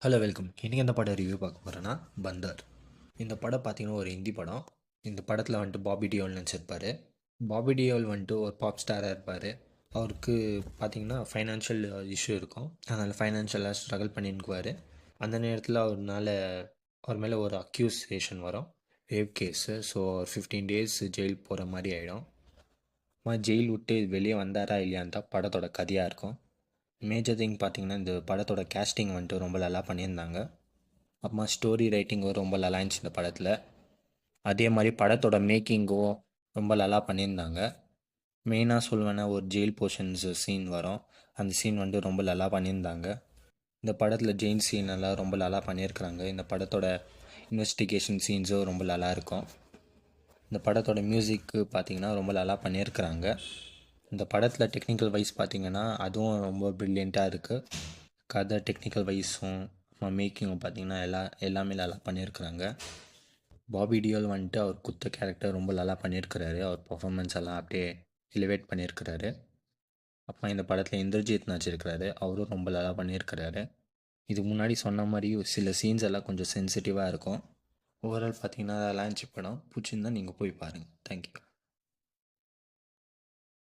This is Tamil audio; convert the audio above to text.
Hello welcome. இன்றைக்கி எந்த படம் ரிவ்யூ பார்க்க போகிறேன்னா பந்தர். இந்த படம் பார்த்தீங்கன்னா ஒரு ஹிந்தி படம். இந்த படத்தில் வந்துட்டு பாபி டியோல் நினச்சிருப்பார். பாபி டியோல் வந்துட்டு ஒரு பாப் ஸ்டாராக இருப்பார். அவருக்கு பார்த்தீங்கன்னா ஃபைனான்ஷியல் இஷ்யூ இருக்கும். அதனால் ஃபைனான்ஷியலாக ஸ்ட்ரகிள் பண்ணிக்குவார். அந்த நேரத்தில் அவர் மேலே ஒரு அக்யூசேஷன் வரும், ரேப் கேஸு. ஸோ 15 days ஜெயில் போகிற மாதிரி ஆகிடும். ஜெயில் விட்டு வெளியே வந்தாரா இல்லையான்னு தான் படத்தோட கதையாக இருக்கும். மேஜர் திங் பார்த்தீங்கன்னா இந்த படத்தோட கேஸ்டிங் வந்துட்டு ரொம்ப நல்லா பண்ணியிருந்தாங்க. அப்புறமா ஸ்டோரி ரைட்டிங்கும் ரொம்ப நல்லா இருந்துச்சு இந்த படத்தில். அதே மாதிரி படத்தோட மேக்கிங்கும் ரொம்ப நல்லா பண்ணியிருந்தாங்க. மெயினாக சொல்லுவேன்னா ஒரு ஜெயில் போர்ஷன்ஸ் சீன் வரும். அந்த சீன் வந்துட்டு ரொம்ப நல்லா பண்ணியிருந்தாங்க. இந்த படத்தில் ஜெயின் சீன் எல்லாம் ரொம்ப நல்லா பண்ணியிருக்கிறாங்க. இந்த படத்தோட இன்வெஸ்டிகேஷன் சீன்ஸும் ரொம்ப நல்லா இருக்கும். இந்த படத்தோட மியூசிக்கு பார்த்திங்கன்னா ரொம்ப நல்லா பண்ணியிருக்கிறாங்க. இந்த படத்தில் டெக்னிக்கல் வைஸ் பார்த்திங்கன்னா அதுவும் ரொம்ப ப்ரில்லியண்ட்டாக இருக்குது. கதை டெக்னிக்கல் வைஸும் மேக்கிங்கும் பார்த்திங்கன்னா எல்லாமே நல்லா பண்ணியிருக்கிறாங்க. பாபி டியோல் வந்துட்டு அவர் குத்த கேரக்டர் ரொம்ப நல்லா பண்ணியிருக்கிறாரு. அவர் பர்ஃபார்மன்ஸ் எல்லாம் அப்படியே எலிவேட் பண்ணியிருக்கிறாரு. அப்புறம் இந்த படத்தில் இந்திரஜித் நடிச்சிருக்கிறாரு. அவரும் ரொம்ப நல்லா பண்ணியிருக்கிறாரு. இதுக்கு முன்னாடி சொன்ன மாதிரி சில சீன்ஸ் எல்லாம் கொஞ்சம் சென்சிட்டிவாக இருக்கும். ஓவரால் பார்த்திங்கன்னா நல்லா இருந்துச்சு படம். பிடிச்சிருந்தா நீங்கள் போய் பாருங்கள். தேங்க்யூ.